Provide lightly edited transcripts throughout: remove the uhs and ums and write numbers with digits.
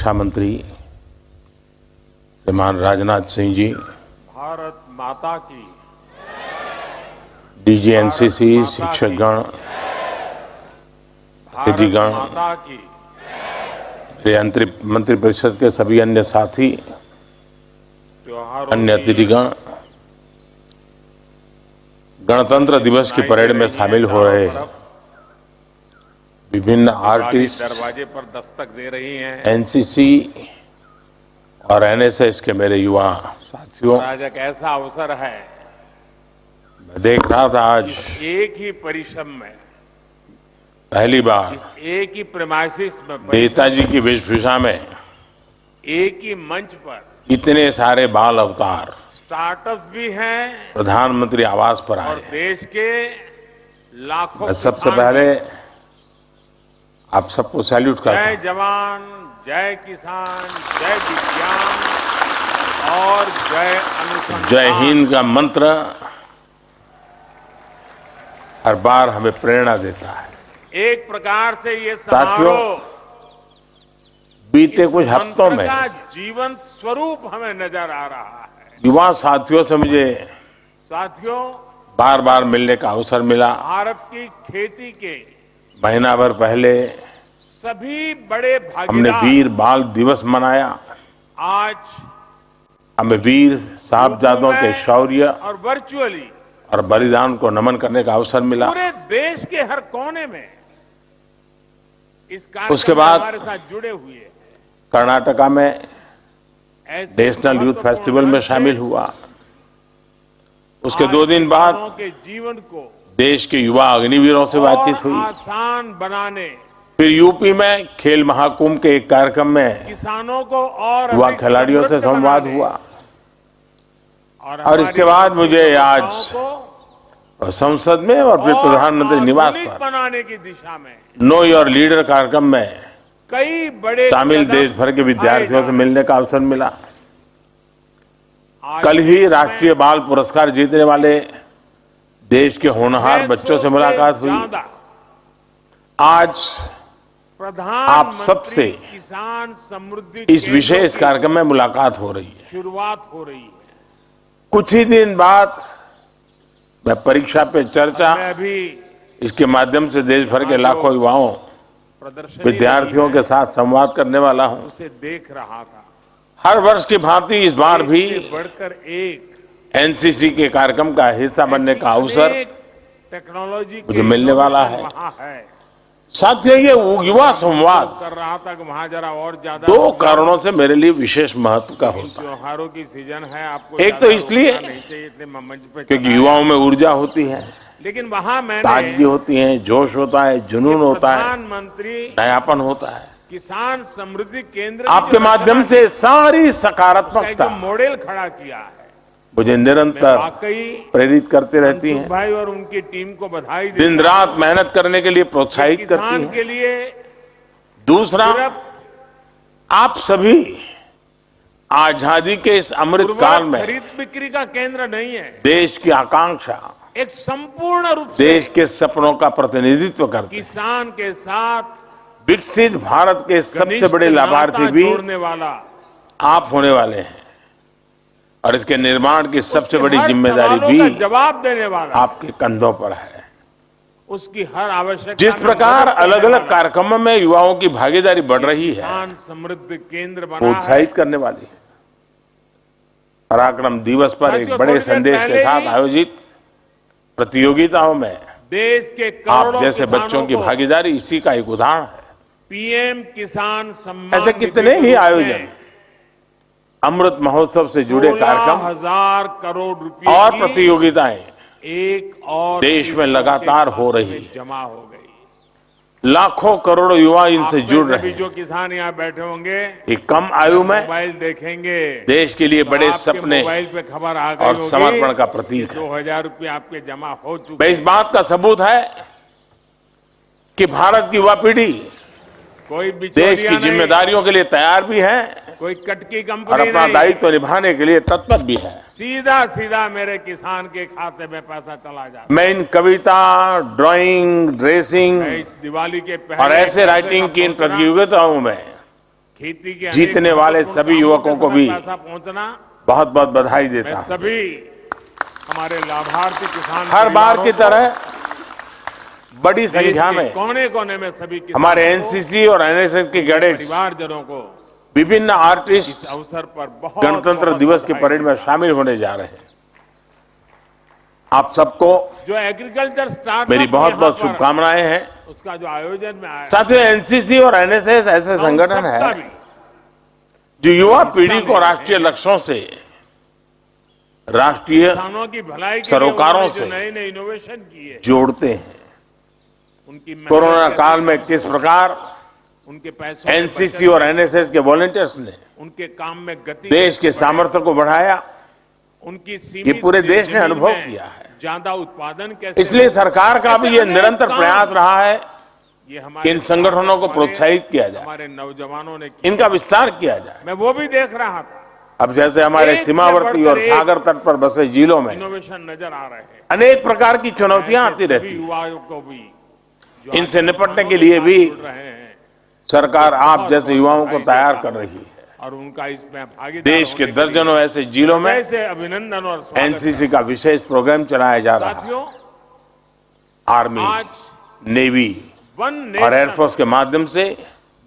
रक्षा मंत्री श्रीमान राजनाथ सिंह जी, भारत माता की, डीजी एनसीसी, शिक्षकगण, भारत अतिथिगण, माता की, मंत्रिपरिषद के सभी अन्य साथी, त्योहारों अन्य की अतिथिगण, गणतंत्र दिवस की परेड में शामिल हो रहे विभिन्न आर्टिस्ट, दरवाजे पर दस्तक दे रही हैं। एनसीसी और एनएसएस के मेरे युवा साथियों, आज एक ऐसा अवसर है, मैं देख रहा था आज एक ही परिश्रम में, पहली बार इस एक ही प्रेमाइसिस में, नेताजी की वेशभूषा में एक ही मंच पर इतने सारे बाल अवतार स्टार्टअप भी हैं प्रधानमंत्री आवास पर और आए। देश के लाखों मैं सबसे किसान पहले आप सबको सैल्यूट करता जय हूं। जवान, जय किसान, जय विज्ञान और जय अनुसंधान। जय हिंद का मंत्र हर बार हमें प्रेरणा देता है। एक प्रकार से ये साथियों, समारोह बीते इस कुछ हफ्तों मंत्र में का जीवंत स्वरूप हमें नजर आ रहा है। युवा साथियों से मुझे साथियों, बार बार मिलने का अवसर मिला। भारत की खेती के महीना भर पहले सभी बड़े हमने भागीदार वीर बाल दिवस मनाया। आज हमें वीर साहबजादों के शौर्य और वर्चुअली और बलिदान को नमन करने का अवसर मिला। पूरे देश के हर कोने में इस उसके कार्यक्रम में बाद हमारे साथ जुड़े हुए हैं। कर्नाटका में ऐसे नेशनल यूथ महत्वपूर्ण फेस्टिवल में रंग शामिल से हुआ। उसके आज 2 दिन बाद किसानों के जीवन को देश के युवा अग्निवीरों से बातचीत हुई। आसान बनाने, फिर यूपी में खेल महाकुंभ के एक कार्यक्रम में किसानों को और युवा अधिक खिलाड़ियों से समृद्ध संवाद बनाने हुआ। और हमारी इसके बाद कृषि मुझे व्यवस्थाओं आज को संसद में और फिर और प्रधानमंत्री निवास आधुनिक पर बनाने की दिशा में नो योर लीडर कार्यक्रम में कई बड़े शामिल कदम देश भर के विद्यार्थियों उठाए से जा मिलने का अवसर मिला। आज कल ही देश में राष्ट्रीय बाल पुरस्कार जीतने वाले देश के होनहार 600 बच्चों से मुलाकात हुई। ज्यादा आज आप प्रधानमंत्री सबसे किसान समृद्धि इस केंद्रों विशेष की कार्यक्रम में मुलाकात हो रही है। शुरुआत हो रही है। कुछ ही दिन बाद मैं परीक्षा पे चर्चा मैं अभी इसके माध्यम से देश भर के लाखों युवाओं, प्रदर्शनी विद्यार्थियों के साथ संवाद करने वाला हूं। उसे देख रहा था। हर वर्ष की भांति इस बार भी एक से बढ़कर एक एनसीसी के कार्यक्रम का हिस्सा बनने का अवसर अनेक टेक्नोलॉजी मुझे मिलने वाला है। वहाँ है। साथियों, ये युवा संवाद कर रहा था कि वहाँ जरा और ज्यादा 2 कारणों से मेरे लिए विशेष महत्व का होता है। त्योहारों की सीजन है, आपको एक तो इसलिए नहीं चाहिए इतने मंच पे क्योंकि चलाया। युवाओं में ऊर्जा होती है, लेकिन वहाँ मैंने ताजगी होती है, जोश होता है, जुनून होता है, प्रधानमंत्री नयापन होता है। किसान समृद्धि केंद्र की आपके जो माध्यम रचना से सारी का सकारात्मकता जो मॉडल खड़ा किया है, मुझे मैं निरंतर वाकई प्रेरित करते रहती मनसुख हैं। भाई और उनकी टीम को बधाई देता दिन रात मेहनत करने के लिए हूं। प्रोत्साहित करती किसान है। के लिए दूसरा, सिर्फ आप सभी आजादी के इस अमृत काल उर्वरक में खरीद बिक्री का केंद्र नहीं है, देश की आकांक्षा, एक संपूर्ण रूप से देश के सपनों का प्रतिनिधित्व करते हैं। किसान के साथ विकसित भारत के सबसे घनिष्ठ बड़े लाभार्थी नाता भी जोड़ने वाला, आप होने वाले हैं और इसके निर्माण की सबसे उसके बड़ी हर जिम्मेदारी सवालों भी का जवाब देने वाला, आपके कंधों पर है। उसकी हर आवश्यकता जिस में प्रकार मदद करने अलग अलग वाला, कार्यक्रमों में युवाओं की भागीदारी बढ़ रही है, किसान समृद्ध केंद्र बना है। प्रोत्साहित करने वाली है। पराक्रम दिवस पर एक साथियों, बड़े थोड़ी देर संदेश के पहले साथ ही आयोजित प्रतियोगिताओं में देश के आप करोड़ों जैसे बच्चों किसानों की को भागीदारी इसी का एक उदाहरण है। पीएम किसान सम्मान ऐसे निधि कितने के ही रूप आयोजन, में अमृत महोत्सव से जुड़े 16,000 कार्यक्रम करोड़ रुपए और की प्रतियोगिताएं एक और देश में किस्तों लगातार के हो खाते रही में है। जमा हो गई। लाखों करोड़ों युवा इनसे आप जुड़ में से रहे भी हैं। जो किसान यहाँ बैठे होंगे, ये कम आयु में मोबाइल देखेंगे, देश के लिए तो बड़े आपके सपने मोबाइल पे खबर आ गई और होगी समर्पण का कि प्रतीक है। 2,000 रुपये आपके जमा हो मैं चुके इस बात का सबूत है कि भारत की युवा पीढ़ी कोई देश बिचौलिया की नहीं, जिम्मेदारियों के लिए तैयार भी है कोई कटकी और कंपनी अपना नहीं, दायित्व निभाने के लिए तत्पर भी है। सीधा सीधा मेरे किसान के खाते में पैसा चला जाता है। मैं इन कविता, ड्राइंग, ड्रेसिंग मैं इस दिवाली के पहले और ऐसे फैसले राइटिंग का की इन पहुंचना प्रतियोगिताओं में खेती के जीतने अनेक वाले महत्वपूर्ण सभी कामों युवकों के को समय भी पैसा पहुंचना, बहुत बहुत बधाई मैं देता हूं। सभी हमारे लाभार्थी किसान हर बार परिवारों की को, तरह बड़ी देश संख्या के में कोने कोने में सभी हमारे किसानों को, एनसीसी और एनएसएस के उनके कैडेट्स, परिवारजनों को विभिन्न इस आर्टिस्ट अवसर पर बहुत गणतंत्र बहुत दिवस की बधाई परेड में देता हूं। शामिल होने जा रहे हैं। आप सबको जो एग्रीकल्चर मेरी स्टार्टअप बहुत यहाँ बहुत पर शुभकामनाएं हैं। उसका जो आयोजन में आया, साथियों, एनसीसी और एनएसएस ऐसे मैं उन संगठन सबका है भी जो युवा हिस्सा पीढ़ी ले को रहे राष्ट्रीय हैं। लक्ष्यों से, राष्ट्रीय किसानों की भलाई के लिए सरोकारों उन्होंने जो से नए नए इनोवेशन किए, जोड़ते हैं। उनकी मेहनत कोरोना कैसे काल में कम किस हो, प्रकार उनके पैसों में एनसीसी बचत और कैसे एनएसएस के वॉलंटियर्स ने हो, उनके काम में गति देश कैसे के बढ़े, सामर्थ्य को बढ़ाया, उनकी सीमित पूरे देश ने जमीन अनुभव में किया है। ज्यादा उत्पादन कैसे इसलिए हो, सरकार का भी ऐसे ये अनेक निरंतर काम प्रयास रहा है ये कि हमारे इन संगठनों को स्टार्टअप वाले, प्रोत्साहित किया जाए, हमारे नौजवानों ने किया। इनका विस्तार किया जाए। मैं वो भी देख रहा था, अब जैसे हमारे एक से सीमावर्ती बढ़कर और एक सागर तट पर बसे जिलों में इनोवेशन नजर आ रहे हैं। अनेक प्रकार की चुनौतियां ऐसे आती सभी रहती हैं। युवाओं को भी जो इनसे आज निपटने किसानों के लिए साथ भी जुड़ रहे हैं, सरकार आप बहुत जैसे बहुत युवाओं को बधाई तैयार देता कर हूं। रही है। और उनका इसमें भागीदार देश के होने के लिए दर्जनों ऐसे जिलों में हृदय से अभिनंदन और स्वागत एनसीसी का विशेष प्रोग्राम चलाया जा रहा है। साथियों, आर्मी, आज नेवी वन और नेशन एयरफोर्स के माध्यम से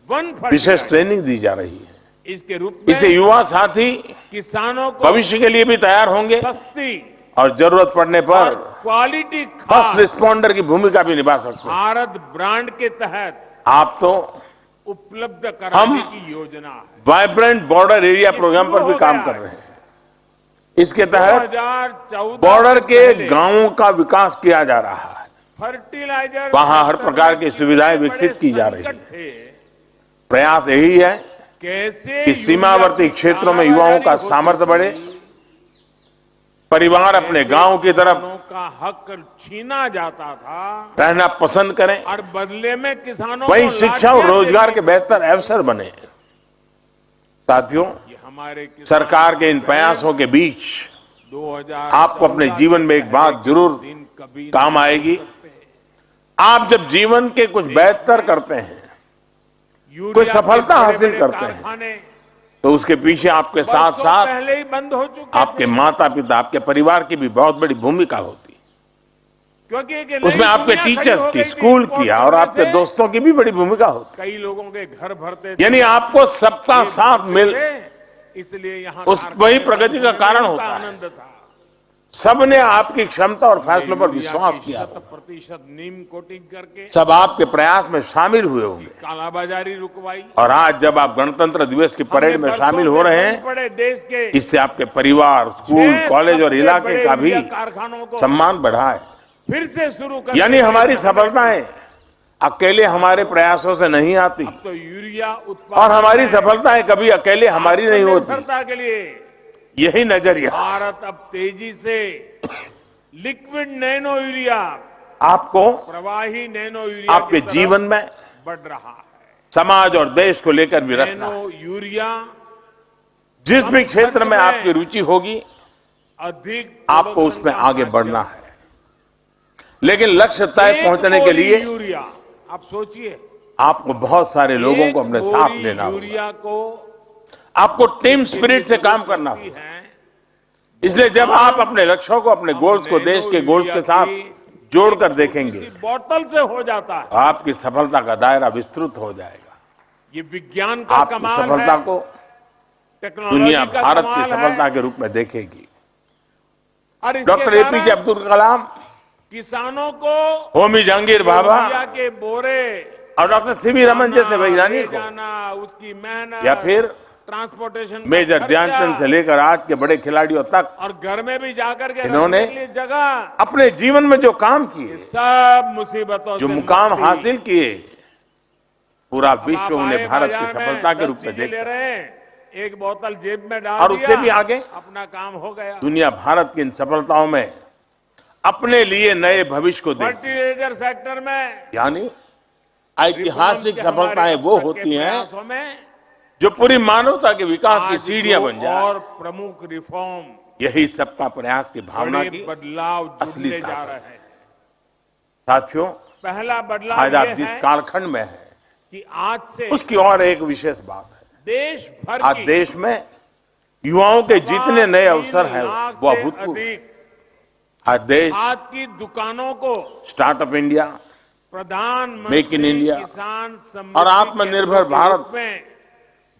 वन विशेष फर्टिलाइजर ट्रेनिंग दी जा रही है। इसके रूप में इससे युवा साथी किसानों को भविष्य के लिए भी तैयार होंगे सस्ती और जरूरत पड़ने और पर क्वालिटी फर्स्ट खाद रिस्पॉन्डर की भूमिका भी निभा सकते हैं। भारत ब्रांड के तहत आप तो उपलब्ध कराने की योजना है। वाइब्रेंट बॉर्डर एरिया प्रोग्राम शुरू पर भी हो काम गया कर है। रहे हैं। इसके तहत 2014 बॉर्डर से के पहले गांवों का विकास किया जा रहा है। फर्टिलाइजर वहां हर सेक्टर प्रकार में की कितने सुविधाएं बड़े विकसित की जा रही संकट हैं। थे। प्रयास यही है कैसे कि सीमावर्ती यूरिया की क्षेत्रों में युवाओं का कालाबाजारी सामर्थ्य होती बढ़े, थी, परिवार अपने कैसे गांव की तरफ किसानों का हक छीना जाता था रहना पसंद करें, और बदले में किसानों वहीं को शिक्षा और लाठियां रोजगार देनी के बेहतर अवसर बने। साथियों, ये हमारे किसान सरकार के इन प्रयासों के बीच 2014 आपको अपने जीवन में एक बात जरूर दिन कभी काम नहीं आएगी। भूल सकते। आप जब जीवन के कुछ बेहतर करते हैं, यूरिया कोई के सफलता बड़े हासिल बड़े करते हैं, कारखाने तो उसके पीछे आपके साथ बरसों साथ पहले ही बंद हो चुके आपके थे। माता पिता, आपके परिवार की भी बहुत बड़ी भूमिका होती है। क्योंकि एक नई उसमें आपके दुनिया खड़ी टीचर्स हो की, गई थी स्कूल import की और करने आपके से। दोस्तों की भी बड़ी भूमिका होती कई लोगों के घर भरते है। थे, यानी आपको सबका पेट साथ भरते मिल, थे, इसलिए यहाँ उस कारखाने वही बंद प्रगति का होने में कारण उनका होता है। आनंद था। सबने आपकी क्षमता और फैसलों पर यूरिया विश्वास की किया, 100% नीम कोटिंग करके सब आपके प्रयास में शामिल हुए होंगे। कालाबाजारी रुकवाई। और आज जब आप गणतंत्र दिवस की परेड हमने में शामिल बरसों हो से रहे बंद हैं, पड़े देश के इससे आपके परिवार, स्कूल, 6 कॉलेज और सबसे इलाके बड़े का भी यूरिया कारखानों को सम्मान बढ़ा है। फिर से शुरू करने यानी के हमारी लिए सफलताएं अकेले हमारे प्रयासों से नहीं आती, अब तो यूरिया उत्पादन और हमारी में सफलताएं कभी अकेले हमारी नहीं होती। आत्मनिर्भरता के लिए यही नजरिया भारत अब तेजी से लिक्विड नैनो यूरिया, आपको प्रवाही नैनो यूरिया आपके की तरफ जीवन में, बढ़ रहा है। समाज और देश को लेकर भी रखना है। नैनो यूरिया जिस भी क्षेत्र में में आपकी रुचि होगी, अधिक आपको प्रोडक्शन उसमें का आगे माध्यम बढ़ना है। लेकिन लक्ष्य तक एक पहुंचने के बोरी लिए यूरिया, आप सोचिए, आपको बहुत सारे लोगों को अपने एक साथ बोरी लेना होगा। यूरिया को आपको टीम स्पिरिट से काम करना होती होगा। है। इसलिए जब आप अपने लक्ष्यों को, अपने गोल्स को देश के गोल्स के साथ जोड़कर देखेंगे, किसी बोतल से हो जाता है। तो आपकी सफलता का दायरा विस्तृत हो जाएगा। ये विज्ञान का आपकी कमाल सफलता है, को टेक्नोलॉजी दुनिया का भारत की कमाल सफलता है। के रूप में देखेगी। और इसके डॉक्टर एपीजे कारण अब्दुल कलाम, किसानों को होमी जहांगीर भाभा यूरिया के बोरे और डॉक्टर सीवी रमन जैसे वैज्ञानिक ले हो, जाना, उसकी मेहनत, या फिर ट्रांसपोर्टेशन का मेजर खर्चा, ध्यानचंद से लेकर आज के बड़े खिलाड़ियों तक और घर में भी जाकर के इन्होंने रखने के लिए जगह, अपने जीवन में जो काम किए, सब मुसीबतों जो से मुकाम मुक्ति। हासिल किए, पूरा अब विश्व आप उन्हें आए भारत की बाजार में, सफलता के 10 रूप में चीजें ले देखता है। रहे हैं, एक बोतल जेब में डाल और उससे दिया, भी आगे अपना काम हो गया। दुनिया भारत की इन सफलताओं में अपने लिए नए भविष्य को देखती है। फर्टिलाइजर सेक्टर में यानी ऐतिहासिक रिफॉर्म के सफलताएं हमारे वो अब तक के होती हैं प्रयासों में जो पूरी मानवता के विकास की आज सीढ़ियां दो बन जाए। और प्रमुख रिफॉर्म, यही सबका प्रयास की भावना बड़े की बदलाव असली जुड़ने जा ताकत रहे है। हैं। साथियों, पहला बदलाव आज ये आप है जिस कालखंड में है, कि आज से उसकी और एक विशेष बात है। देश भर आज की देश में युवाओं के जितने नए अवसर हैं 3 लाख वो से अभूतपूर्व। अधिक आज देश खाद की दुकानों को स्टार्टअप इंडिया, प्रधानमंत्री मेक इन इंडिया किसान और समृद्धि आत्मनिर्भर केंद्रों के भारत रूप में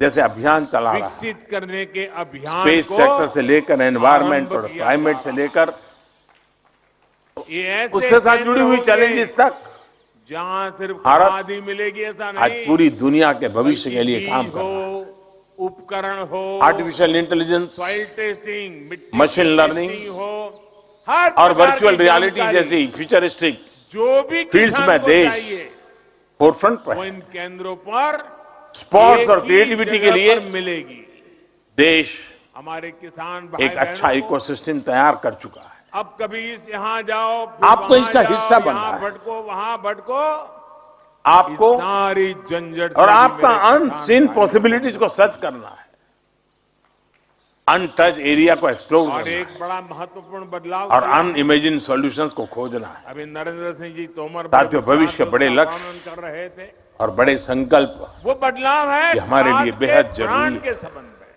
जैसे अभियान चला रहा है। विकसित करने के अभियान स्पेस को सेक्टर से लेकर एनवायरमेंट आरंभ और किया क्लाइमेट जा से रहा लेकर ये ऐसे उससे साथ केंद्र जुड़ी हुई होंगे चैलेंजेस तक जहां सिर्फ भारत खाद ही मिलेगी ऐसा आज नहीं, पूरी दुनिया के भविष्य बल्कि के लिए बीज काम कर हो, रहा है। उपकरण हो, आर्टिफिशियल इंटेलिजेंस, सॉइल टेस्टिंग, मिट्टी मशीन की लर्निंग टेस्टिंग हो, हर और प्रकार वर्चुअल की रियलिटी जानकारी जैसी फ्यूचरिस्टिक जो भी फील्ड्स किसान में को देश चाहिए फोरफ्रंट पर वो है। इन केंद्रों पर स्पोर्ट्स और एक ही क्रिएटिविटी के जगह लिए पर मिलेगी। देश हमारे किसान भाई एक अच्छा बहनों को इकोसिस्टम तैयार कर चुका है। अब कभी यहाँ जाओ, फिर आपको वहाँ इसका जाओ, हिस्सा बनना यहाँ है। भटको, वहाँ भटको, आपको इस सारी झंझट से और भी आपका मेरे किसान अनसीन भाइयों पॉसिबिलिटीज को सर्च करना है, अनटच एरिया को एक्सप्लोर और करना एक है बड़ा महत्वपूर्ण बदलाव और किया है। अनइमेजिन सॉल्यूशंस को खोजना है। अभी नरेंद्र सिंह जी तोमर साथियों, भविष्य के बड़े उसका लक्ष्य वर्णन कर रहे थे। और बड़े संकल्प वो बदलाव है ये हमारे खाद लिए के बेहद जरूरी ब्रांड है। के संबंध में,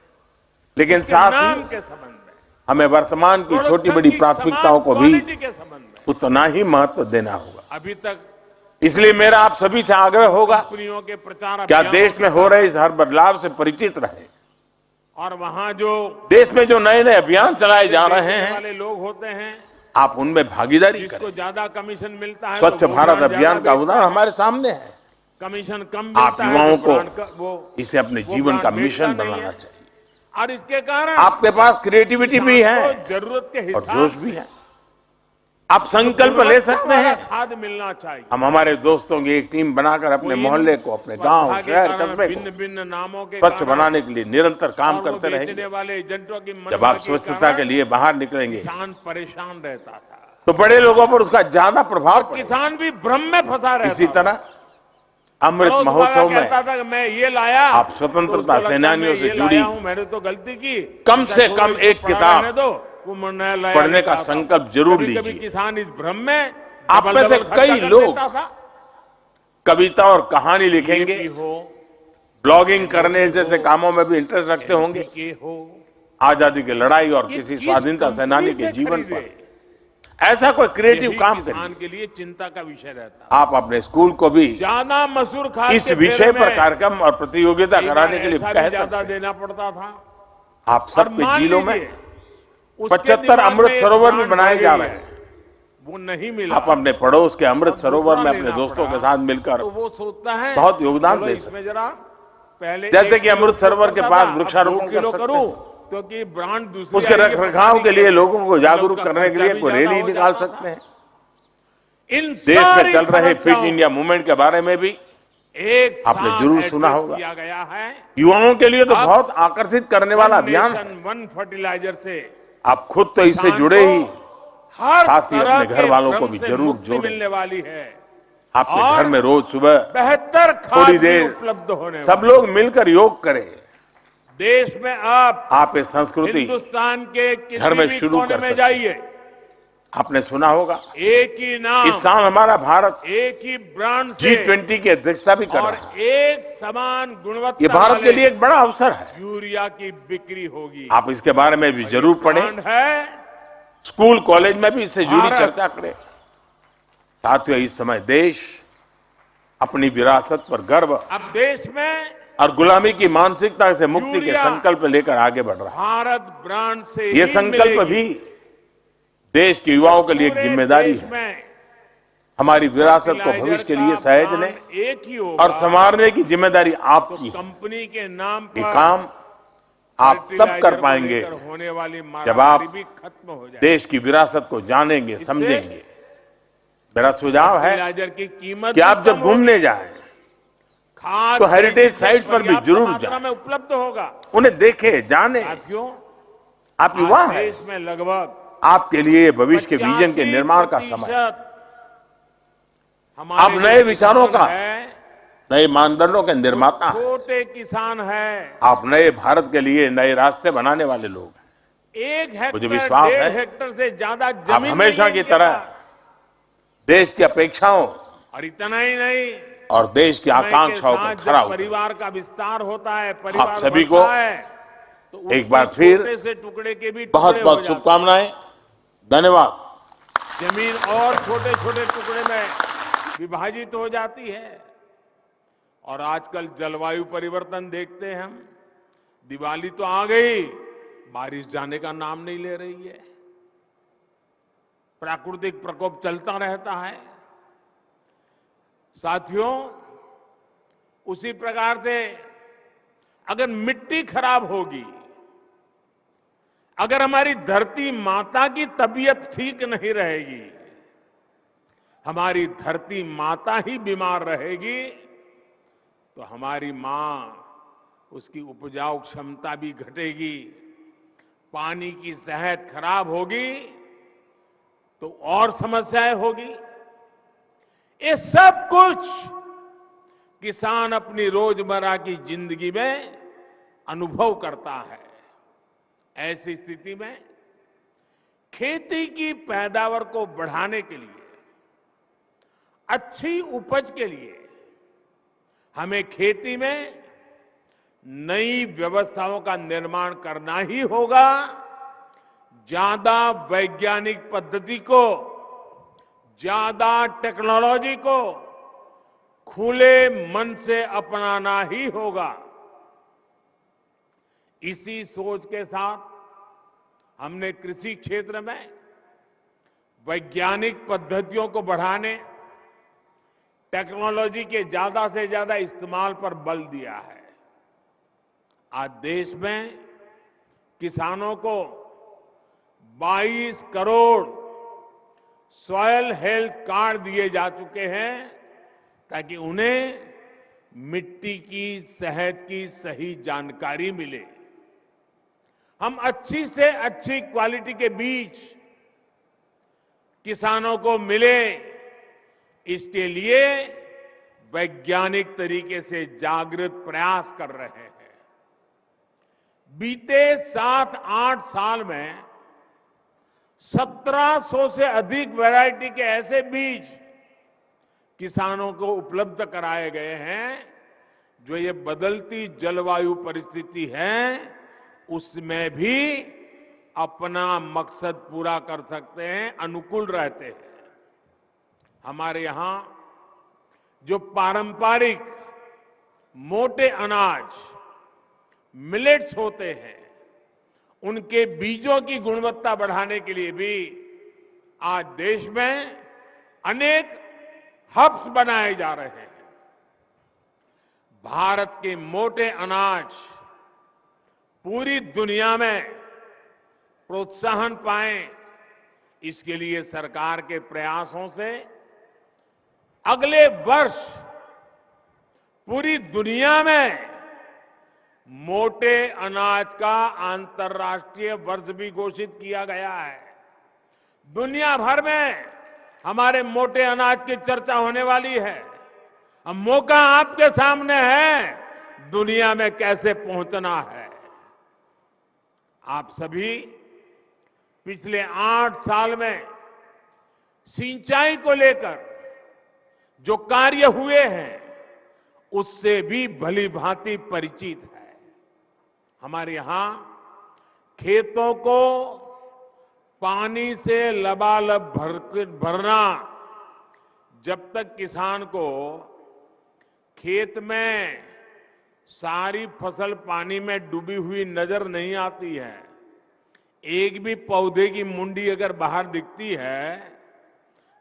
लेकिन उसके साथ नाम ही के संबंध में, हमें वर्तमान की छोटी प्रोडक्शन बड़ी की प्राथमिकताओं समान को भी क्वालिटी के संबंध में उतना ही महत्व देना होगा। अभी तक इसलिए मेरा आप सभी से आग्रह होगा, कंपनियों के प्रचार क्या अभियानों देश के में हो कारण रहे इस हर बदलाव से परिचित रहे। और वहाँ जो देश में जो नए नए अभियान चलाए जा रहे बेचने हैं वाले लोग होते हैं, आप उनमें भागीदारी जिसको करें। ज्यादा कमीशन मिलता है स्वच्छ तो वो भारत ब्रांड अभियान ज्यादा का बेचता उदाहरण है। हमारे सामने है। कमीशन कम आप मिलता है युवाओं तो को ब्रांड का वो इसे अपने वो जीवन का ब्रांड बेचता मिशन नहीं बनाना है। चाहिए। और इसके कारण आपके पास क्रिएटिविटी भी किसान है को जरूरत के और हिसाब जोश भी से है। आप संकल्प ले सकते गुणवत्ता वाला हैं। खाद मिलना चाहिए। हम हमारे दोस्तों की एक टीम बनाकर अपने वो इन मोहल्ले को, अपने गांव, स्पर्धा के शहर, कारण कस्बे भिन्न को भिन्न नामों के स्वच्छ कारण बनाने के लिए निरंतर काम और वो करते बेचने रहेंगे। वाले एजेंटों की जब मनमानी आप के स्वच्छता कारण के लिए बाहर निकलेंगे किसान परेशान रहता था, तो बड़े लोगों पर उसका ज्यादा प्रभाव पड़ेगा। किसान भी भ्रम में फंसा रहता इसी था। तरह अमृत पड़ोस वाला महोत्सव में कहता था कि मैं ये लाया, आप तो स्वतंत्रता उसको लगता सेनानियों मैं से ये जुड़ी लाया हूं, मैंने तो गलती की, कम अच्छा, से छोड़ो, कम इसको एक पड़ा किताब रहने दो, वो नया लाया पढ़ने लेता का था। संकल्प जरूर कभी-कभी लीजिए। किसान इस भ्रम में आप में से डबल-डबल खर्चा कई कर लोग देता था। कविता और कहानी ये लिखेंगे, भी हो, ब्लॉगिंग करने जैसे कामों में भी इंटरेस्ट रखते होंगे। के हो, आजादी की लड़ाई और ये किसी किस स्वाधीनता कंपनी सेनानी से के जीवन खरीदे? पर ऐसा कोई क्रिएटिव यही काम किसान करिए। के लिए चिंता का विषय रहता है। आप अपने स्कूल को भी ज्यादा मसूर खाद इस के विषय फेरे पर में कार्यक्रम और प्रतियोगिता कई बार कराने के लिए ऐसा भी कह ज्यादा सकते हैं। देना पड़ता था। आप और सबके मान जिलों में लीजिए, उसके 75 दिमाग अमृत में एक सरोवर भी ब्रांड बनाए बढ़ जा गई रहे है, हैं। वो नहीं मिला। आप अपने पड़ोस के अमृत अब सरोवर दूसरा में अपने लेना दोस्तों पड़ा, के साथ मिलकर तो वो सोचता है बहुत योगदान चलो दे इसमें जरा पहले जैसे 1 कि अमृत किलो सरोवर के करता पास था, अब वृक्षारोपण 2 कर किलो सकते करूं, हैं। क्योंकि ब्रांड दूसरी उसके आएगी, रख पता रखाव नहीं के लिए कैसे। लोगों को मतलब जागरूक उसका करने के खर्चा लिए भी कोई ज्यादा रैली हो निकाल जाता सकते था। हैं। इन देश में सारी चल रहे फिट समस्याओं इंडिया मूवमेंट के बारे में भी एक आपने साथ जरूर सुना एड्रेस होगा। किया गया है। युवाओं के लिए तो अब बहुत आकर्षित करने वाला अभियान है। नेशन वन फर्टिलाइजर से आप खुद तो इससे किसान जुड़े को ही, हर साथ ही तरह अपने घर के वालों को भ्रम भी से जरूर मुक्ति जोड़ें। मिलने वाली है। आपके और घर में रोज सुबह बेहतर खाद थोड़ी भी देर उपलब्ध होने सब वाली। लोग मिलकर योग करें। देश में आप ये संस्कृति हिंदुस्तान के घर किसी में भी शुरू कोने कर में सकते जाइए, आपने सुना होगा एक ही नाम, इस साल हमारा भारत एक ही ब्रांड से G20 की अध्यक्षता भी कर और रहा है। एक समान गुणवत्ता ये भारत वाले के लिए एक बड़ा अवसर है। यूरिया की बिक्री होगी। आप इसके बारे में भी जरूर पढ़ें। ब्रांड है स्कूल कॉलेज में भी इससे जुड़ी भारत। चर्चा करें। साथियों, इस समय देश अपनी विरासत पर गर्व अब देश में और गुलामी की मानसिकता से मुक्ति के यूरिया संकल्प लेकर आगे बढ़ रहा है। भारत ब्रांड से ये ही संकल्प मिलेगी। भी देश के युवाओं के लिए एक पूरे जिम्मेदारी देश है। में हमारी विरासत को फर्टिलाइजर भविष्य के लिए का सहेजने ब्रांड एक ही होगा, और संवारने की जिम्मेदारी तो आपकी है। कंपनी के नाम ये पर काम आप तब फर्टिलाइजर कर को पाएंगे लेकर होने वाली जब मारामारी आप भी खत्म हो जाए। देश की विरासत को जानेंगे, समझेंगे। मेरा सुझाव है फर्टिलाइजर की कीमत कि आप भी जब कम घूमने होगी। जाएं खाद तो हेरिटेज तेजी से साइट्स पर भी पर्याप्त जरूर मात्रा जाएं। में उपलब्ध होगा। उन्हें देखें, जाने। साथियों, आप युवा आज हैं, देश में लगभग आपके लिए भविष्य के विजन के निर्माण का समय है। आप नए विचारों का, नए मानदंडों के निर्माता हैं। छोटे किसान है, आप नए भारत के लिए नए रास्ते बनाने वाले लोग हैं। 1 मुझे हेक्टेयर विश्वास 1.5 है हेक्टेयर से ज्यादा आप जमीन हमेशा नहीं है की इनके तरह पास। देश की अपेक्षाओं और इतना ही नहीं, और देश की समय के आकांक्षाओं पर साथ खरा जब उतरे। परिवार का विस्तार होता है, परिवार सभी बढ़ता को है, तो एक बार उसके फिर छोटे से टुकड़े के भी बहुत टुकड़े हो बहुत जाते हैं। शुभकामनाएं। धन्यवाद। जमीन और छोटे छोटे टुकड़े में विभाजित हो जाती है। और आजकल जलवायु परिवर्तन देखते हैं हम। दिवाली तो आ गई, बारिश जाने का नाम नहीं ले रही है। प्राकृतिक प्रकोप चलता रहता है। साथियों, उसी प्रकार से अगर मिट्टी खराब होगी, अगर हमारी धरती माता की तबीयत ठीक नहीं रहेगी, हमारी धरती माता ही बीमार रहेगी, तो हमारी मां, उसकी उपजाऊ क्षमता भी घटेगी, पानी की सेहत खराब होगी, तो और समस्याएं होगी। ये सब कुछ किसान अपनी रोजमर्रा की जिंदगी में अनुभव करता है। ऐसी स्थिति में खेती की पैदावार को बढ़ाने के लिए, अच्छी उपज के लिए हमें खेती में नई व्यवस्थाओं का निर्माण करना ही होगा। ज्यादा वैज्ञानिक पद्धति को, ज्यादा टेक्नोलॉजी को खुले मन से अपनाना ही होगा। इसी सोच के साथ हमने कृषि क्षेत्र में वैज्ञानिक पद्धतियों को बढ़ाने, टेक्नोलॉजी के ज्यादा से ज्यादा इस्तेमाल पर बल दिया है। आज देश में किसानों को 22 करोड़ सॉयल हेल्थ कार्ड दिए जा चुके हैं, ताकि उन्हें मिट्टी की सेहत की सही जानकारी मिले। हम अच्छी से अच्छी क्वालिटी के बीज किसानों को मिले, इसके लिए वैज्ञानिक तरीके से जागृत प्रयास कर रहे हैं। बीते 7-8 साल में 1700 से अधिक वैरायटी के ऐसे बीज किसानों को उपलब्ध कराए गए हैं, जो ये बदलती जलवायु परिस्थिति है उसमें भी अपना मकसद पूरा कर सकते हैं, अनुकूल रहते हैं। हमारे यहां जो पारंपरिक मोटे अनाज मिलेट्स होते हैं, उनके बीजों की गुणवत्ता बढ़ाने के लिए भी आज देश में अनेक हब्स बनाए जा रहे हैं। भारत के मोटे अनाज पूरी दुनिया में प्रोत्साहन पाए, इसके लिए सरकार के प्रयासों से अगले वर्ष पूरी दुनिया में मोटे अनाज का अंतर्राष्ट्रीय वर्ष भी घोषित किया गया है। दुनिया भर में हमारे मोटे अनाज की चर्चा होने वाली है। अब मौका आपके सामने है, दुनिया में कैसे पहुंचना है। आप सभी पिछले 8 साल में सिंचाई को लेकर जो कार्य हुए हैं, उससे भी भली भांति परिचित है। हमारे यहां खेतों को पानी से लबालब भरना, जब तक किसान को खेत में सारी फसल पानी में डूबी हुई नजर नहीं आती है, एक भी पौधे की मुंडी अगर बाहर दिखती है,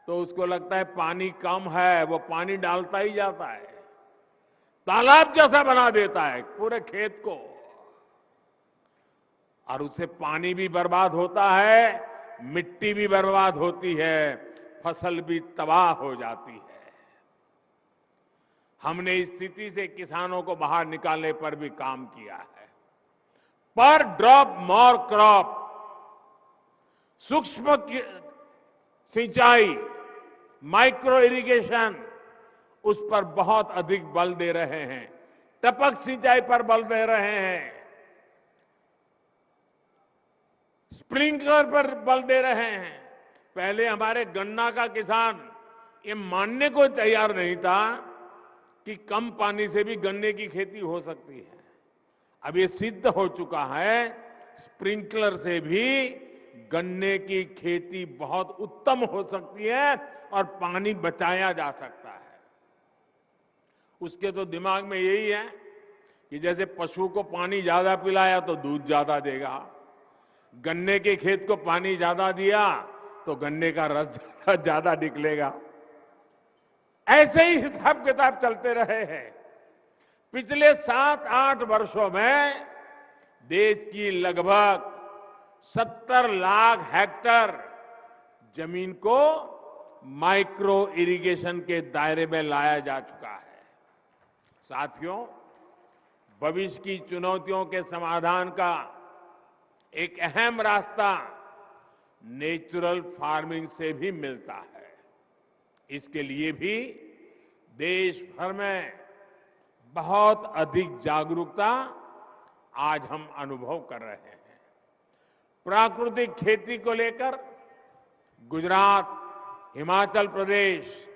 तो उसको लगता है पानी कम है, वो पानी डालता ही जाता है, तालाब जैसा बना देता है पूरे खेत को, और उससे पानी भी बर्बाद होता है, मिट्टी भी बर्बाद होती है, फसल भी तबाह हो जाती है। हमने इस स्थिति से किसानों को बाहर निकालने पर भी काम किया है। पर ड्रॉप मोर क्रॉप, सूक्ष्म सिंचाई, माइक्रो इरिगेशन, उस पर बहुत अधिक बल दे रहे हैं। टपक सिंचाई पर बल दे रहे हैं, स्प्रिंकलर पर बल दे रहे हैं। पहले हमारे गन्ना का किसान ये मानने को तैयार नहीं था कि कम पानी से भी गन्ने की खेती हो सकती है। अब ये सिद्ध हो चुका है, स्प्रिंकलर से भी गन्ने की खेती बहुत उत्तम हो सकती है और पानी बचाया जा सकता है। उसके तो दिमाग में यही है कि जैसे पशु को पानी ज्यादा पिलाया तो दूध ज्यादा देगा, गन्ने के खेत को पानी ज्यादा दिया तो गन्ने का रस ज्यादा निकलेगा। ऐसे ही हिसाब किताब चलते रहे हैं। पिछले 7-8 वर्षों में देश की लगभग 70 लाख हेक्टेयर जमीन को माइक्रो इरिगेशन के दायरे में लाया जा चुका है। साथियों, भविष्य की चुनौतियों के समाधान का एक अहम रास्ता नेचुरल फार्मिंग से भी मिलता है। इसके लिए भी देश भर में बहुत अधिक जागरूकता आज हम अनुभव कर रहे हैं। प्राकृतिक खेती को लेकर गुजरात, हिमाचल प्रदेश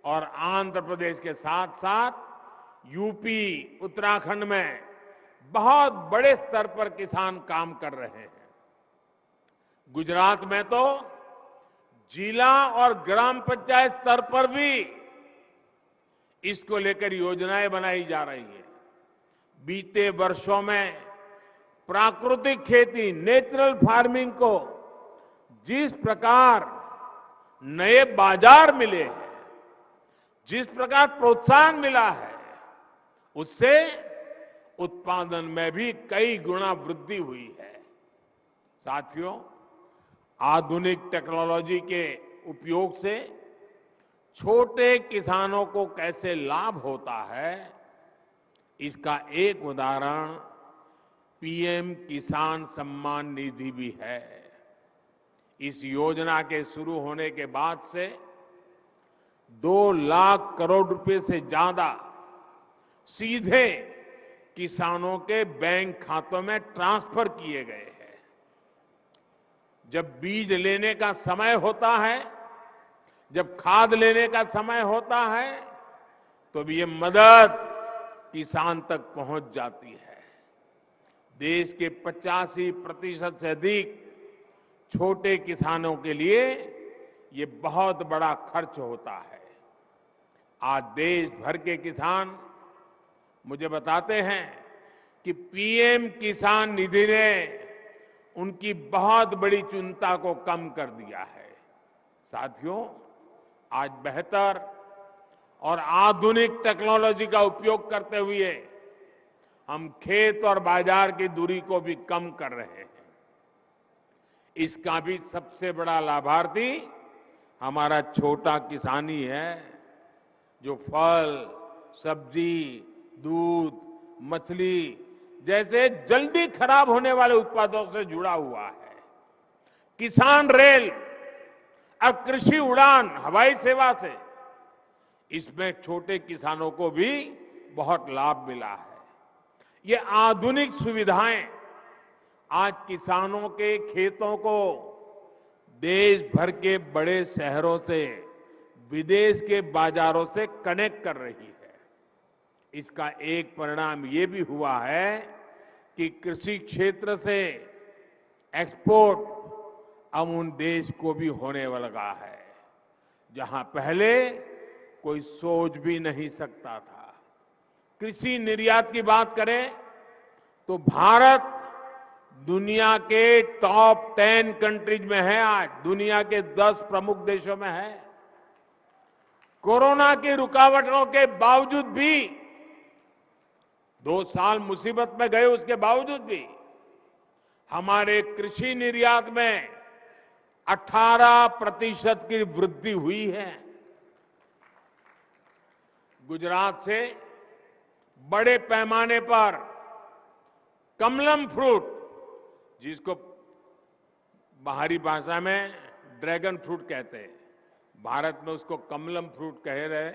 और आंध्र प्रदेश के साथ साथ यूपी, उत्तराखंड में बहुत बड़े स्तर पर किसान काम कर रहे हैं। गुजरात में तो जिला और ग्राम पंचायत स्तर पर भी इसको लेकर योजनाएं बनाई जा रही है। बीते वर्षों में प्राकृतिक खेती, नेचुरल फार्मिंग को जिस प्रकार नए बाजार मिले हैं, जिस प्रकार प्रोत्साहन मिला है, उससे उत्पादन में भी कई गुना वृद्धि हुई है। साथियों, आधुनिक टेक्नोलॉजी के उपयोग से छोटे किसानों को कैसे लाभ होता है, इसका एक उदाहरण पीएम किसान सम्मान निधि भी है। इस योजना के शुरू होने के बाद से 2 लाख करोड़ रुपए से ज्यादा सीधे किसानों के बैंक खातों में ट्रांसफर किए गए हैं। जब बीज लेने का समय होता है, जब खाद लेने का समय होता है, तो ये मदद किसान तक पहुंच जाती है। देश के 85% से अधिक छोटे किसानों के लिए ये बहुत बड़ा खर्च होता है। आज देश भर के किसान मुझे बताते हैं कि पीएम किसान निधि ने उनकी बहुत बड़ी चिंता को कम कर दिया है। साथियों, आज बेहतर और आधुनिक टेक्नोलॉजी का उपयोग करते हुए हम खेत और बाजार की दूरी को भी कम कर रहे हैं। इसका भी सबसे बड़ा लाभार्थी हमारा छोटा किसान ही है, जो फल, सब्जी, दूध, मछली जैसे जल्दी खराब होने वाले उत्पादों से जुड़ा हुआ है। किसान रेल, अब कृषि उड़ान, हवाई सेवा से इसमें छोटे किसानों को भी बहुत लाभ मिला है। ये आधुनिक सुविधाएं आज किसानों के खेतों को देश भर के बड़े शहरों से, विदेश के बाजारों से कनेक्ट कर रही है। इसका एक परिणाम ये भी हुआ है कि कृषि क्षेत्र से एक्सपोर्ट अब उन देश को भी होने लगा है, जहां पहले कोई सोच भी नहीं सकता था। कृषि निर्यात की बात करें तो भारत दुनिया के टॉप 10 कंट्रीज में है। आज दुनिया के 10 प्रमुख देशों में है। कोरोना की रुकावटों के बावजूद भी, 2 साल मुसीबत में गए, उसके बावजूद भी हमारे कृषि निर्यात में 18% की वृद्धि हुई है। गुजरात से बड़े पैमाने पर कमलम फ्रूट, जिसको बाहरी भाषा में ड्रैगन फ्रूट कहते हैं, भारत में उसको कमलम फ्रूट कह रहे,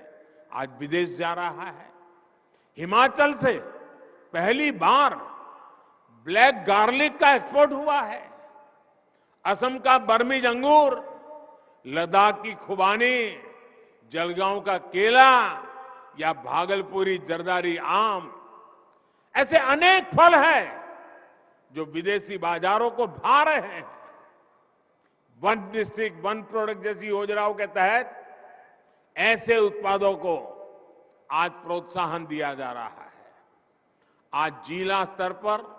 आज विदेश जा रहा है। हिमाचल से पहली बार ब्लैक गार्लिक का एक्सपोर्ट हुआ है। असम का बर्मीज अंगूर, लद्दाख की खुबानी, जलगांव का केला, या भागलपुरी जरदारी आम, ऐसे अनेक फल हैं जो विदेशी बाजारों को भा रहे हैं। वन डिस्ट्रिक्ट वन प्रोडक्ट जैसी योजनाओं के तहत ऐसे उत्पादों को आज प्रोत्साहन दिया जा रहा है। आज जिला स्तर पर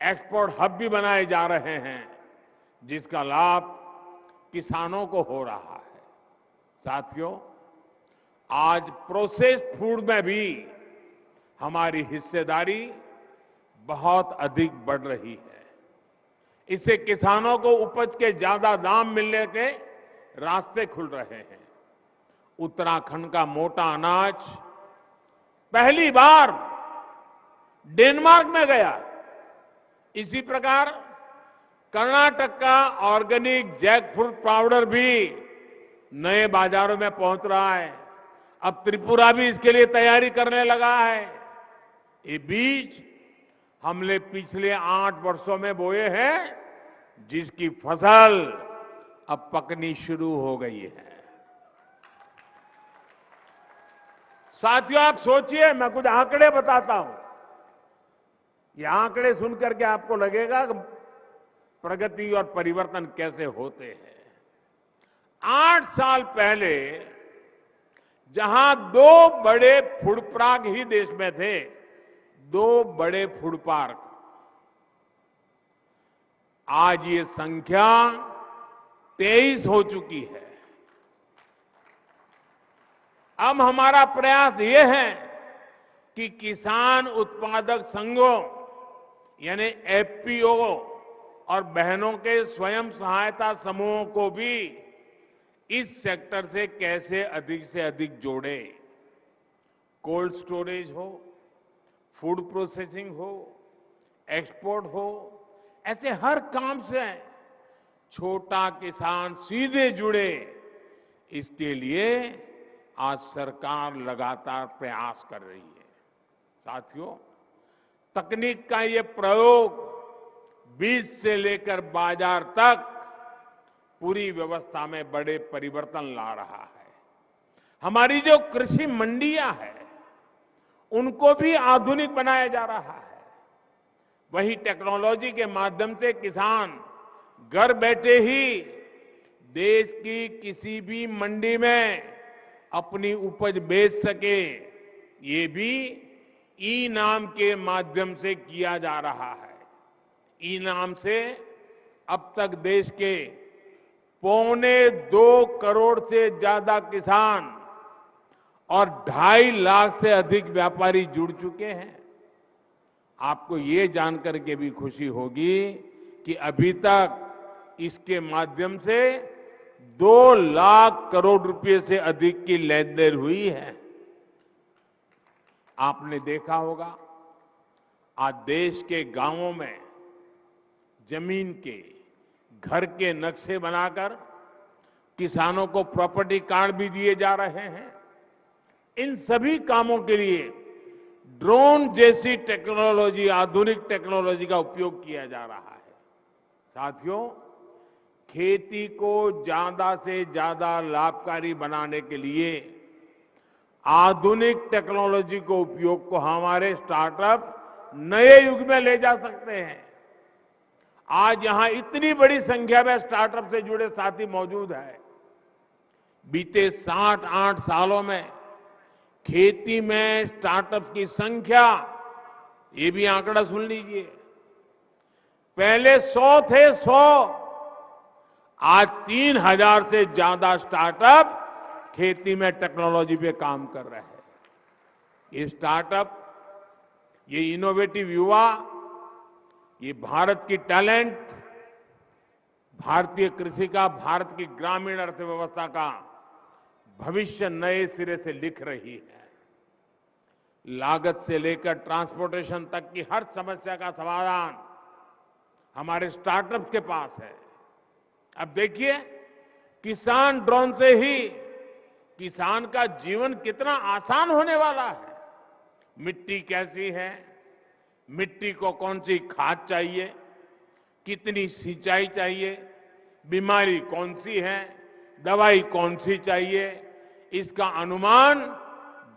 एक्सपोर्ट हब भी बनाए जा रहे हैं, जिसका लाभ किसानों को हो रहा है। साथियों, आज प्रोसेस्ड फूड में भी हमारी हिस्सेदारी बहुत अधिक बढ़ रही है। इससे किसानों को उपज के ज्यादा दाम मिलने के रास्ते खुल रहे हैं। उत्तराखंड का मोटा अनाज पहली बार डेनमार्क में गया। इसी प्रकार कर्नाटक का ऑर्गेनिक जैकफ्रूट पाउडर भी नए बाजारों में पहुंच रहा है। अब त्रिपुरा भी इसके लिए तैयारी करने लगा है। ये बीज हमने पिछले 8 वर्षों में बोए हैं, जिसकी फसल अब पकनी शुरू हो गई है। साथियों, आप सोचिए, मैं कुछ आंकड़े बताता हूं। ये आंकड़े सुनकर के आपको लगेगा कि प्रगति और परिवर्तन कैसे होते हैं। 8 साल पहले जहां 2 बड़े फूड पार्क ही देश में थे, 2 बड़े फूड पार्क, आज ये संख्या 23 हो चुकी है। अब हमारा प्रयास ये है कि किसान उत्पादक संघों यानी एफपीओ और बहनों के स्वयं सहायता समूहों को भी इस सेक्टर से कैसे अधिक से अधिक जोड़े। कोल्ड स्टोरेज हो, फूड प्रोसेसिंग हो, एक्सपोर्ट हो, ऐसे हर काम से छोटा किसान सीधे जुड़े। इसके लिए आज सरकार लगातार प्रयास कर रही है। साथियों, तकनीक का ये प्रयोग बीज से लेकर बाजार तक पूरी व्यवस्था में बड़े परिवर्तन ला रहा है। हमारी जो कृषि मंडियां हैं, उनको भी आधुनिक बनाया जा रहा है। वही टेक्नोलॉजी के माध्यम से किसान घर बैठे ही देश की किसी भी मंडी में अपनी उपज बेच सके, ये भी ई नाम के माध्यम से किया जा रहा है। ई नाम से अब तक देश के 2.25 करोड़ से ज्यादा किसान और 2.5 लाख से अधिक व्यापारी जुड़ चुके हैं। आपको ये जानकर के भी खुशी होगी कि अभी तक इसके माध्यम से 2 लाख करोड़ रुपए से अधिक की लेन देन हुई है। आपने देखा होगा, आज देश के गांवों में जमीन के घर के नक्शे बनाकर किसानों को प्रॉपर्टी कार्ड भी दिए जा रहे हैं। इन सभी कामों के लिए ड्रोन जैसी टेक्नोलॉजी, आधुनिक टेक्नोलॉजी का उपयोग किया जा रहा है। साथियों, खेती को ज्यादा से ज्यादा लाभकारी बनाने के लिए आधुनिक टेक्नोलॉजी को उपयोग को हमारे स्टार्टअप नए युग में ले जा सकते हैं। आज यहां इतनी बड़ी संख्या में स्टार्टअप से जुड़े साथी मौजूद हैं। बीते 7-8 सालों में खेती में स्टार्टअप की संख्या, ये भी आंकड़ा सुन लीजिए, पहले 100 थे, 100, आज 3000 से ज्यादा स्टार्टअप खेती में टेक्नोलॉजी पे काम कर रहे हैं। ये स्टार्टअप, ये इनोवेटिव युवा, ये भारत की टैलेंट, भारतीय कृषि का, भारत की ग्रामीण अर्थव्यवस्था का भविष्य नए सिरे से लिख रही है। लागत से लेकर ट्रांसपोर्टेशन तक की हर समस्या का समाधान हमारे स्टार्टअप्स के पास है। अब देखिए, किसान ड्रोन से ही किसान का जीवन कितना आसान होने वाला है। मिट्टी कैसी है, मिट्टी को कौन सी खाद चाहिए, कितनी सिंचाई चाहिए, बीमारी कौन सी है, दवाई कौन सी चाहिए, इसका अनुमान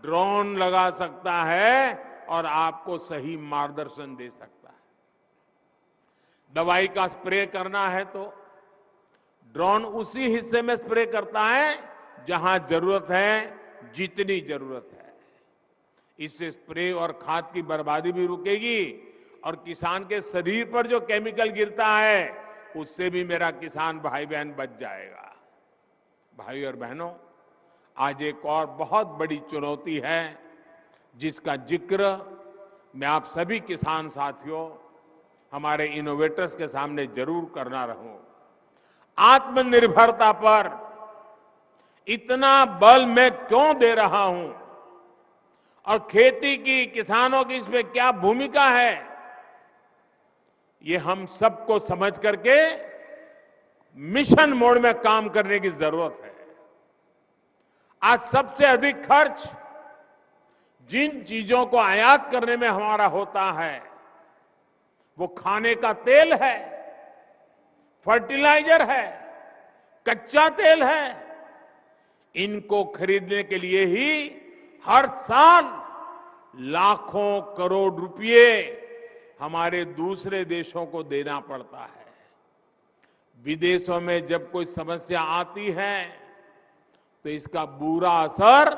ड्रोन लगा सकता है और आपको सही मार्गदर्शन दे सकता है। दवाई का स्प्रे करना है तो ड्रोन उसी हिस्से में स्प्रे करता है जहां जरूरत है, जितनी जरूरत है। इससे स्प्रे और खाद की बर्बादी भी रुकेगी और किसान के शरीर पर जो केमिकल गिरता है उससे भी मेरा किसान भाई बहन बच जाएगा। भाई और बहनों, आज एक और बहुत बड़ी चुनौती है जिसका जिक्र मैं आप सभी किसान साथियों, हमारे इनोवेटर्स के सामने जरूर करना रहूं। आत्मनिर्भरता पर इतना बल मैं क्यों दे रहा हूं और खेती की, किसानों की इसमें क्या भूमिका है, ये हम सबको समझ करके मिशन मोड में काम करने की जरूरत है। आज सबसे अधिक खर्च जिन चीजों को आयात करने में हमारा होता है वो खाने का तेल है, फर्टिलाइजर है, कच्चा तेल है। इनको खरीदने के लिए ही हर साल लाखों करोड़ रुपए हमारे दूसरे देशों को देना पड़ता है। विदेशों में जब कोई समस्या आती है तो इसका बुरा असर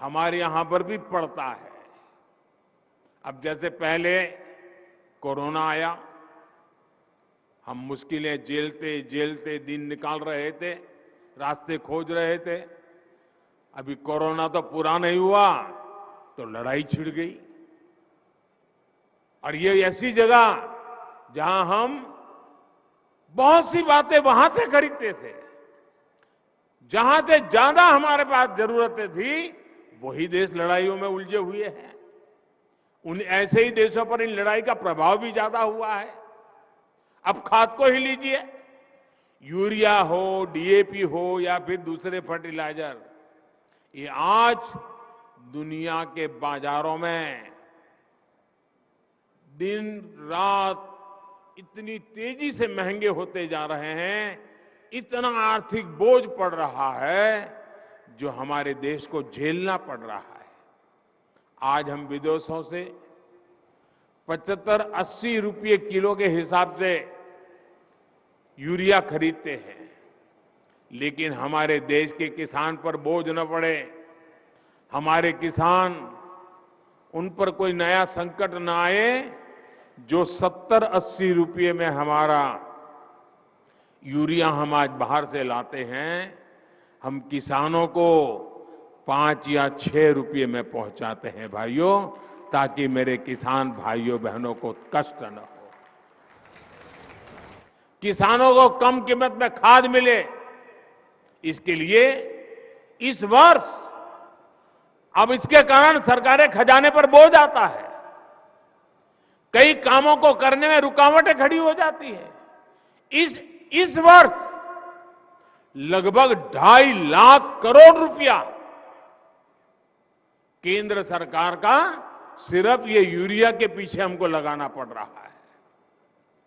हमारे यहां पर भी पड़ता है। अब जैसे पहले कोरोना आया, हम मुश्किलें झेलते झेलते दिन निकाल रहे थे, रास्ते खोज रहे थे। अभी कोरोना तो पूरा नहीं हुआ तो लड़ाई छिड़ गई। और ये ऐसी जगह जहां हम बहुत सी बातें वहां से खरीदते थे, जहां से ज्यादा हमारे पास जरूरतें थी, वही देश लड़ाइयों में उलझे हुए हैं। उन ऐसे ही देशों पर इन लड़ाई का प्रभाव भी ज्यादा हुआ है। अब खाद को ही लीजिए, यूरिया हो, डीएपी हो या फिर दूसरे फर्टिलाइजर, ये आज दुनिया के बाजारों में दिन रात इतनी तेजी से महंगे होते जा रहे हैं, इतना आर्थिक बोझ पड़ रहा है जो हमारे देश को झेलना पड़ रहा है। आज हम विदेशों से 75-80 रुपये किलो के हिसाब से यूरिया खरीदते हैं, लेकिन हमारे देश के किसान पर बोझ न पड़े, हमारे किसान, उन पर कोई नया संकट न आए। जो 70-80 रुपये में हमारा यूरिया हम आज बाहर से लाते हैं, हम किसानों को 5 या 6 रुपये में पहुंचाते हैं भाइयों, ताकि मेरे किसान भाइयों बहनों को कष्ट न हो। किसानों को कम कीमत में खाद मिले, इसके लिए इस वर्ष अब इसके कारण सरकारें खजाने पर बोझ आता है, कई कामों को करने में रुकावटें खड़ी हो जाती है। इस वर्ष लगभग 2.5 लाख करोड़ रुपया केंद्र सरकार का सिर्फ ये यूरिया के पीछे हमको लगाना पड़ रहा है।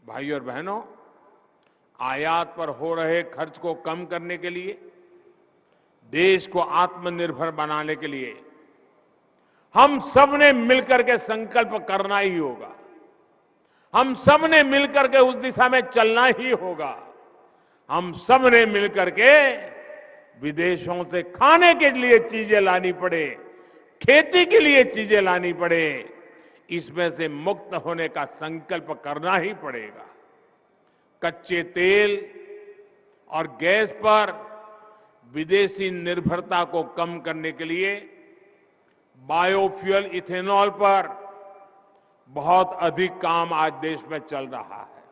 भाइयों और बहनों, आयात पर हो रहे खर्च को कम करने के लिए, देश को आत्मनिर्भर बनाने के लिए हम सब ने मिलकर के संकल्प करना ही होगा। हम सब ने मिलकर के उस दिशा में चलना ही होगा। हम सब ने मिलकर के विदेशों से खाने के लिए चीजें लानी पड़े, खेती के लिए चीजें लानी पड़े, इसमें से मुक्त होने का संकल्प करना ही पड़ेगा। कच्चे तेल और गैस पर विदेशी निर्भरता को कम करने के लिए बायोफ्यूल इथेनॉल पर बहुत अधिक काम आज देश में चल रहा है।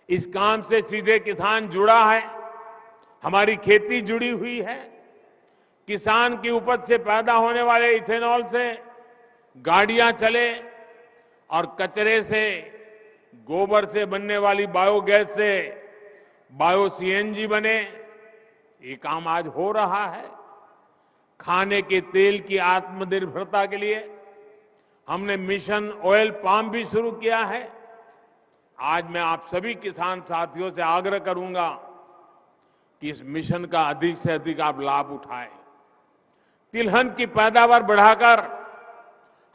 इस काम से सीधे किसान जुड़ा है, हमारी खेती जुड़ी हुई है। किसान की उपज से पैदा होने वाले इथेनॉल से गाड़ियां चले और कचरे से, गोबर से बनने वाली बायोगैस से बायो सीएनजी बने, ये काम आज हो रहा है। खाने के तेल की आत्मनिर्भरता के लिए हमने मिशन ऑयल पाम भी शुरू किया है। आज मैं आप सभी किसान साथियों से आग्रह करूंगा कि इस मिशन का अधिक से अधिक आप लाभ उठाएं। तिलहन की पैदावार बढ़ाकर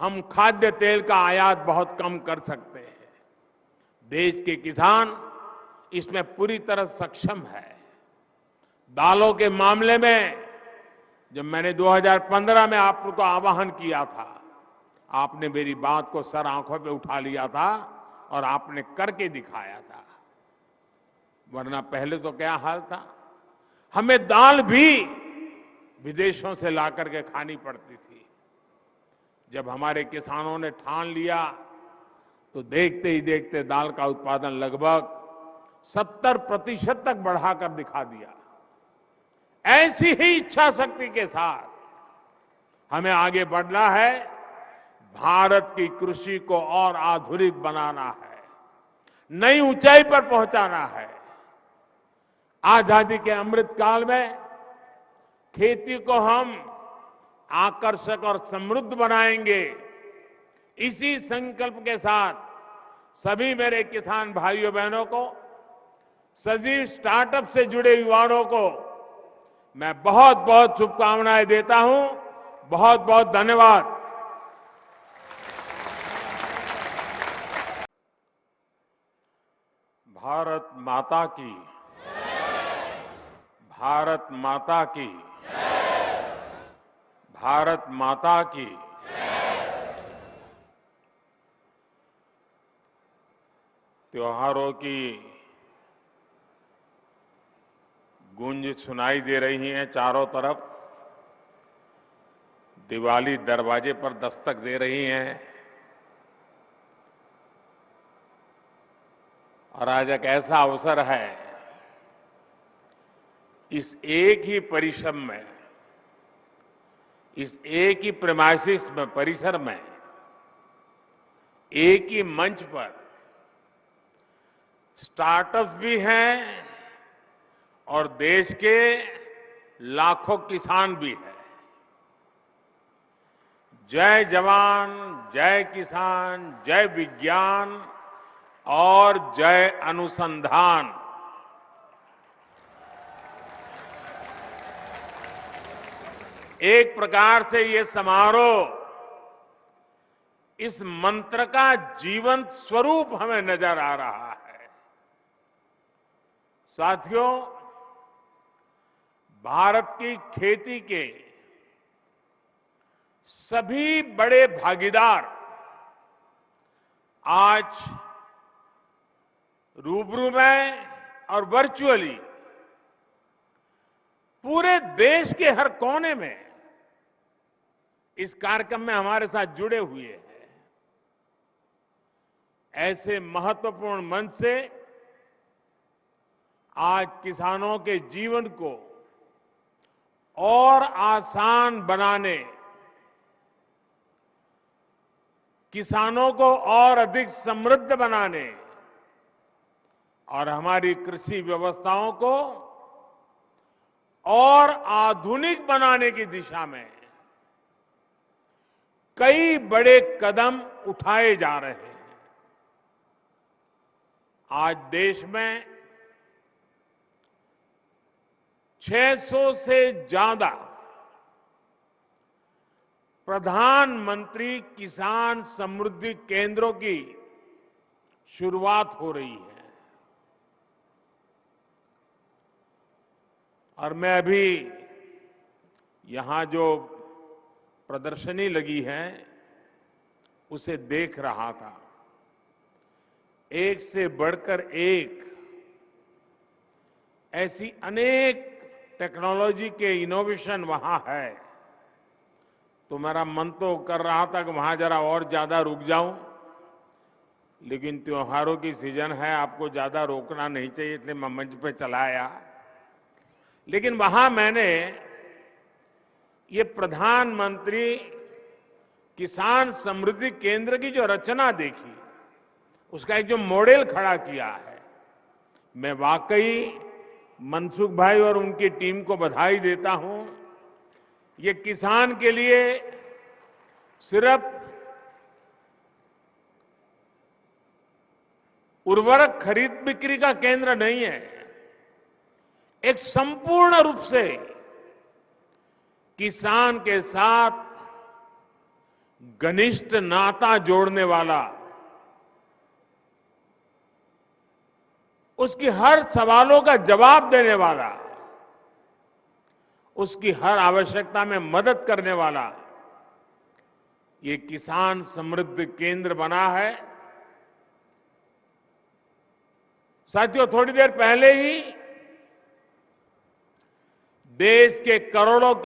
हम खाद्य तेल का आयात बहुत कम कर सकते हैं। देश के किसान इसमें पूरी तरह सक्षम है। दालों के मामले में जब मैंने 2015 में आपको आह्वान किया था, आपने मेरी बात को सर आंखों पे उठा लिया था और आपने करके दिखाया था। वरना पहले तो क्या हाल था, हमें दाल भी विदेशों से ला करके खानी पड़ती थी। जब हमारे किसानों ने ठान लिया तो देखते ही देखते दाल का उत्पादन लगभग 70% तक बढ़ाकर दिखा दिया। ऐसी ही इच्छा शक्ति के साथ हमें आगे बढ़ना है। भारत की कृषि को और आधुनिक बनाना है, नई ऊंचाई पर पहुंचाना है। आजादी के अमृत काल में खेती को हम आकर्षक और समृद्ध बनाएंगे। इसी संकल्प के साथ सभी मेरे किसान भाइयों बहनों को, सभी स्टार्टअप से जुड़े युवाओं को मैं बहुत बहुत शुभकामनाएं देता हूं। बहुत बहुत धन्यवाद। भारत माता की, भारत माता की, भारत माता की। त्योहारों की गूंज सुनाई दे रही है चारों तरफ। दिवाली दरवाजे पर दस्तक दे रही है और आज एक ऐसा अवसर है, इस एक ही परिसर में, इस एक ही प्रेमाइसिस में, परिसर में, एक ही मंच पर स्टार्टअप भी हैं और देश के लाखों किसान भी हैं। जय जवान, जय किसान, जय विज्ञान और जय अनुसंधान। एक प्रकार से ये समारोह इस मंत्र का जीवंत स्वरूप हमें नजर आ रहा है। साथियों, भारत की खेती के सभी बड़े भागीदार आज रूबरू में और वर्चुअली पूरे देश के हर कोने में इस कार्यक्रम में हमारे साथ जुड़े हुए हैं। ऐसे महत्वपूर्ण मंच से आज किसानों के जीवन को और आसान बनाने, किसानों को और अधिक समृद्ध बनाने और हमारी कृषि व्यवस्थाओं को और आधुनिक बनाने की दिशा में कई बड़े कदम उठाए जा रहे हैं। आज देश में 600 से ज्यादा प्रधानमंत्री किसान समृद्धि केंद्रों की शुरुआत हो रही है। और मैं अभी यहां जो प्रदर्शनी लगी है उसे देख रहा था। एक से बढ़कर एक ऐसी अनेक टेक्नोलॉजी के इनोवेशन वहां है, तो मेरा मन तो कर रहा था कि वहां जरा और ज्यादा रुक जाऊं, लेकिन त्योहारों की सीजन है, आपको ज्यादा रोकना नहीं चाहिए, इसलिए मैं मंच पे चला आया। लेकिन वहां मैंने ये प्रधानमंत्री किसान समृद्धि केंद्र की जो रचना देखी, उसका एक जो मॉडल खड़ा किया है, मैं वाकई मनसुख भाई और उनकी टीम को बधाई देता हूं। ये किसान के लिए सिर्फ उर्वरक खरीद बिक्री का केंद्र नहीं है, एक संपूर्ण रूप से किसान के साथ घनिष्ठ नाता जोड़ने वाला, उसकी हर सवालों का जवाब देने वाला, उसकी हर आवश्यकता में मदद करने वाला ये किसान समृद्धि केंद्र बना है। साथियों, थोड़ी देर पहले ही देश के करोड़ों